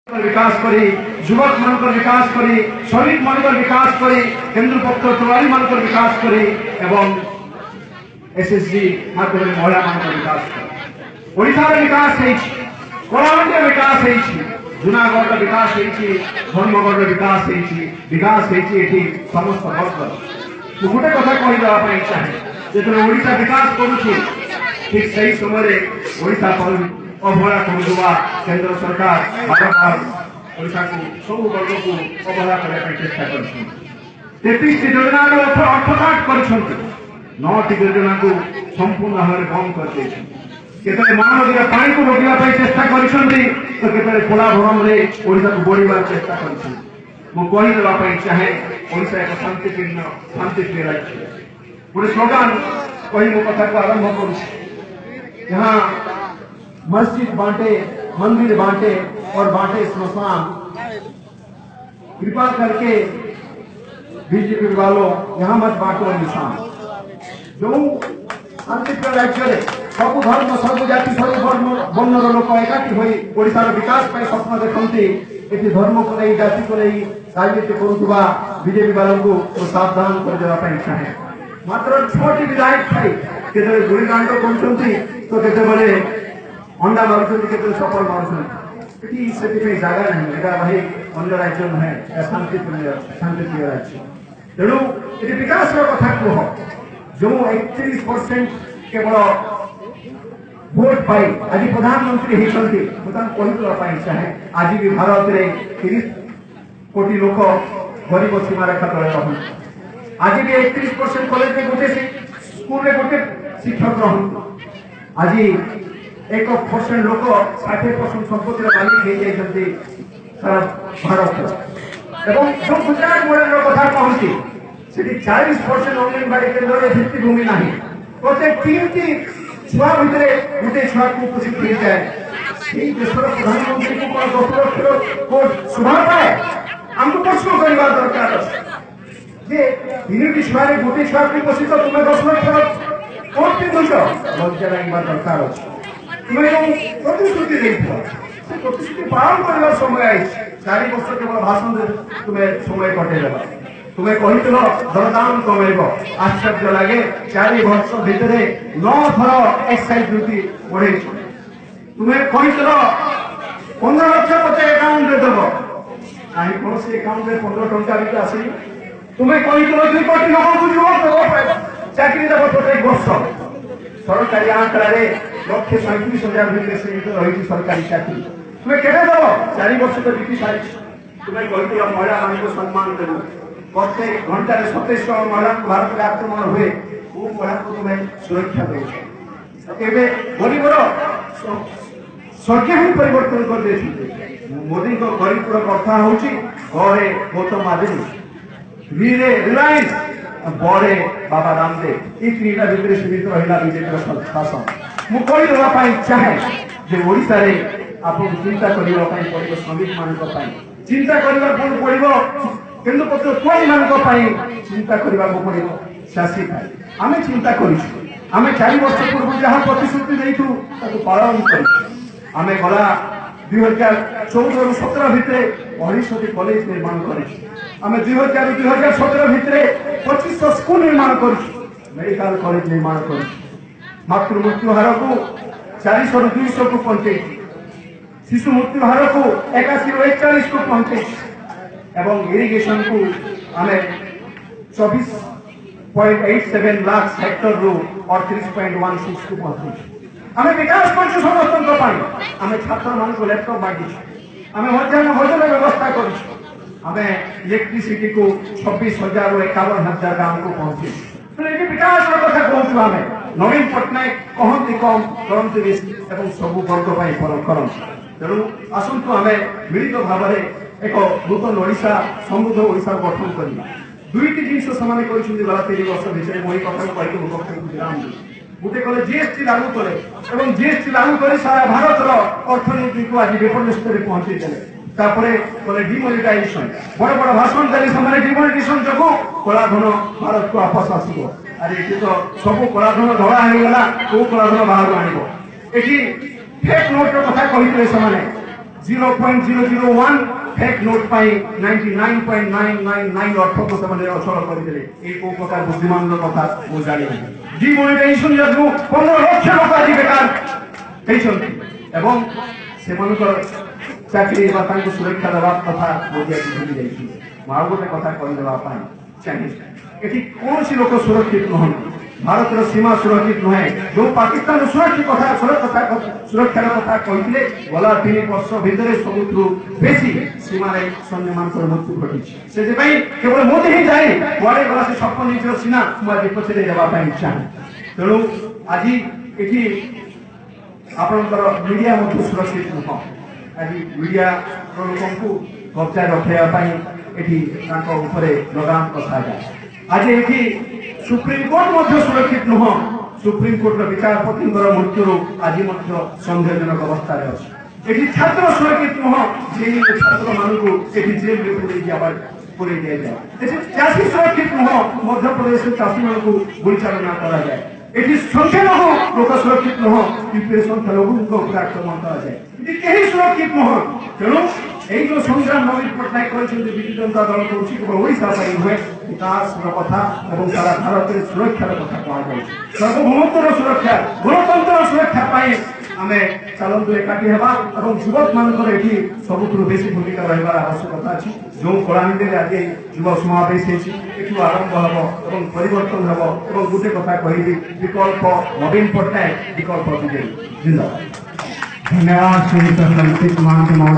विकास करी युवक मान विकास करी श्रमिक मान विकास करी केन्द्र पक्ष प्रणाली मान विकास करी एवं एसएसजी माध्यम महिला मान विकास करी ओडिशार विकास कलाहांडी विकास जूनागढ़ विकास धर्मगढ़ विकास समस्त वर्ग गोटे कथा कहीदेवाई चाहे जो ओडिशा विकास करुच्छे ठीक सही समय ओडिशा अवहेला करुवा केंद्र सरकार बारंबार ओडिशा को सब वर्ग को अवहेला करने चेष्टा कर योजनार अर्थकाट कर 9टी योजना को संपूर्ण भाव में बंद कर महानदी पानी को रोकने चेष्टा कर कोलाभरम ओडिशा को बढ़ार चेष्टा करदेवाई चाहे ओडिशा एक शांतिप्रिय राज्य गोटे स्लोगान कही मो कथा को आरंभ कर यहाँ मस्जिद बांटे मंदिर बांटे और बांटे स्मशान कृपा करके बीजेपी वालों यहाँ मत बांटो निशान जो शांतिप्रिय राज्य सब धर्म सब जाति सब वर्णर लोक एकाठी हो ओडिशार विकास स्वप्न देखते ये धर्म को नहीं जाति को नहीं राजनीति करुवा बीजेपी वालों को सावधान करदेवाई चाहे मात्र 6टी विधायक थे केतरे गुड़ीकांड कर अंडा मार्च सफल मार्च जगह नहीं भाई अन्य राज्य नुहे शांतिप्रिय राज्य तेणु ये विकास कथा कह जो 31% केवल भोट पाई आज प्रधानमंत्री होती कहीदेवाई चाहे आज भी भारत में 30 कोटी लोक गरीब सीमा रेखा तले रहा आज भी 31% कॉलेज में गोटे स्कूल में गोटे शिक्षक रहूँ आज 1% लोक 60% संपत्ति मालिक होती सारा भारत एवं जो गुजरात मॉडल कथा कहती 40% अंगनवाड़ी केन्द्र में भित्तिभूमि ना प्रत्येक 3टी छुआ भितर गोटे छुआ को उपस्थित हो जाए देशर प्रधानमंत्री को 10 लाख कोट सुधा पाए आमको प्रश्न करवा दरकार जे 3टी छुआ गोटे छुआ को उपस्थित तुम्हें 10 लाख कोट पिंधुच लज्जा लगवा दरकार अच्छे तुम्हें जो प्रतिश्रुति से प्रतिश्रुति पालन कर समय आई 4 वर्ष केवल भाषण तुम्हें समय कटेदेव तुम्हें कही दरदाम कमेब आश्चर्य लगे 4 वर्ष भितर 9 थर एक्साइज ड्यूटी बढ़े तुम्हें कही 15 लक्ष प्रत्येक अकाउंट में देव कहीं कौन अकाउंट में 15 टंका भी आसनी तुम्हें कही 2 कोटी लोक चाकरी देव प्रत्येक वर्ष सरकारी आंकड़ा 1,37,000 भितर सीमित रही सरकारी चाकरी तुम्हें केटे देव 4 वर्ष तो बीती सारी तुम्हें कही महिला मान को सम्मान देव प्रत्येक घंटा 27 जन महिला भारत में आक्रमण हुए वो महिला को तुम्हें सुरक्षा दे गरीबर संख्या ही परिवर्तन कर दे मोदी को गरीब कथा हूँ गड़े गौतम आदमी वीरे रिलायंस बड़े बाबा रामदेव ये 3टा भितर सीमित रहा बीजेपी शासन मुझे कहीदेवाई चाहे जे ओडिशा रे आपको चिंता करने पड़ो श्रमिक मान चिंता करने पड़ो केन्द्र पक्ष प्रणाली मान चिंता करने पड़ो शासी आम चिंता करें 4 वर्ष पूर्व जहाँ प्रतिश्रुति देथु पालन करें गला 2014-17 भितर 250 कॉलेज निर्माण करें 2000-2017 भितर 2500 स्कूल निर्माण कर मेडिकल कॉलेज निर्माण कर मातृ मृत्यु हार को 400 ରୁ 200 को पहुंचे शिशु मृत्यु हार को 81 ରୁ 41 को पहुंचे एवं इरिगेशन को आम 24.87 लाख हेक्टर रू 38.16 को पहुंचे आम विकास कर समस्त आम छात्र मान को लैपटॉप बांटी आम मध्याह्न भोजन व्यवस्था कर इलेक्ट्रिसिटी को 26,000 ରୁ 51,000 गांव को पहुंचे विकास कथा कहूँ आम नवीन पट्टनायक कहती कम करते बेसी और सब वर्ग कर तेणु आसतु आम मिलित भाव में एक नूतन ओडिशा समृद्ध ओडिशा गठन कर 2टी जिन से गला 3 वर्ष भितर वही कथा कही विराम गोटे कले जीएसटी लागू कले जीएसटी लागू कर सारा भारत अर्थनीति को आज विपर्यस्त पहुंचे कले डिमोनेटाइजेशन बड़ बड़ भाषण देली समय डिमोनेटाइजेशन जो कलाधन भारत को आपस आसो अरे ये तो सब कलाधन धड़ा होगा कौ कलाधन बाहर आने फेक नोट कथा कहते 0.001 ଫେକ୍ ନୋଟ୍ ପାଇଁ 99.999 ଅର୍ଥକୁ ସେମାନେ ଅଚଳ କରିଦେଲେ। ଏଇ କୋଉ ପ୍ରକାର ବୁଦ୍ଧିମାନର କଥା ମୁଁ ଜାଣିନି। ଡିମନିଟାଇଜେସନ ଯୋଗୁଁ 15 ଲକ୍ଷ ଲୋକ ଆଜି ବେକାର ହେଇଛନ୍ତି ଏବଂ ସେମାନଙ୍କର ଚାକିରି ବା ତାଙ୍କୁ ସୁରକ୍ଷା ଦେବା କଥା ମୋଦି ଆଜି ଭୁଲି ଯାଇଛି। ମୁଁ ଆଉ ଗୋଟେ କଥା କହିଦେବା ପାଇଁ ଚାହେଁ, ଏଠି କୌଣସି ଲୋକ ସୁରକ୍ଷିତ ନୁହନ୍ତି। ଭାରତର ସୀମା ସୁରକ୍ଷିତ ନୁହେଁ। ଯୋଉ ପାକିସ୍ତାନ ସୁରକ୍ଷାର କଥା କହିଥିଲେ, ଗଲା 3 ବର୍ଷ ଭିତରେ ସବୁଠୁ ବେଶୀ ସୀମାରେ ସୈନ୍ୟମାନଙ୍କର ମୃତ୍ୟୁ ଘଟିଛି। ସେଥିପାଇଁ କେବଳ ମୋଦି ହିଁ ଯାଏ କୁଆଡେ ଗଲା ସେ ସପନ ନିଜର ସିନା ମୁଁ ଆଜି ପଛରେ ଦେବା ପାଇଁ ଚାହେଁ। ତେଣୁ ଆଜି ଏଠି ଆପଣଙ୍କର ମିଡିଆ ମଧ୍ୟ ସୁରକ୍ଷିତ ନୁହଁ। ଆଜି ମିଡିଆ ଲୋକଙ୍କୁ କବ୍ଜା ରଖାଇବା ପାଇଁ ଏଠି ତାଙ୍କ ଉପରେ ଲଗାମ କଷାଯାଏ। ଆଜି ଏଠି ସୁପ୍ରିମକୋର୍ଟ ମଧ୍ୟ ସୁରକ୍ଷିତ ନୁହଁ। ସୁପ୍ରିମକୋର୍ଟର ବିଚାରପତିଙ୍କର ମୃତ୍ୟୁରୁ ଆଜି ମଧ୍ୟ ସନ୍ଦେହଜନକ ଅବସ୍ଥାରେ ଅଛି। ଏଠି ଛାତ୍ର ସୁରକ୍ଷିତ ନୁହଁ। ସେହି ଛାତ୍ରମାନଙ୍କୁ ଏଠି ଜେଲରେ ପୁରେଇ ଦିଆଯାଏ। ଏଠି ଚାଷୀ ସୁରକ୍ଷିତ ନୁହଁ। ମଧ୍ୟପ୍ରଦେଶରେ ଚାଷୀମାନଙ୍କୁ ଗୁଳିଚାଳନା କରାଯାଏ। ଏଠି ସଂଖ୍ୟାଲଘୁ ଲୋକ ସୁରକ୍ଷିତ ନୁହଁ। ୟୁପିରେ ସଂଖ୍ୟାଲଘୁଙ୍କ ଉପରେ ଆକ୍ରମଣ କରାଯାଏ। ଏଠି କେହି ସୁରକ୍ଷିତ ନୁହଁ। ତେଣୁ এই যে সংগ্রাম নবীন পট্টনায়ক করেছেন বিজু জনতা দল করছি কেবল ওড়িশা পাই নুহে, বিকাশর কথা এবং সারা ভারতের সুরক্ষার কথা কুহযাଉଛି। সার্বভৌমত্বর সুরক্ষা, গণতন্ত্র সুরক্ষা পাই আমি চালন্তু একাठी হেবা এবং যুবক মানଙ୍କର এটি ସବୁଠୁ ବେଶୀ ଭୂମିକା ରହିବାର ଆବଶ୍ୟକତା ଅଛି। ଯେଉଁ କଳାହାଣ୍ଡିରେ ଆଜି ଯୁବ ସମାବେଶ ହେଇଛି, ଏଠୁ ଆରମ୍ଭ ହେବ ଏବଂ ପରିବର୍ତ୍ତନ ହେବ। ଏବଂ ଗୋଟେ କଥା କହିବି, ବିକଳ୍ପ ନବୀନ ପଟ୍ଟନାୟକ, ବିକଳ୍ପ ବିଜେପି। ଜିନ୍ଦାବାଦ। धन्यवाद श्री संचित मान।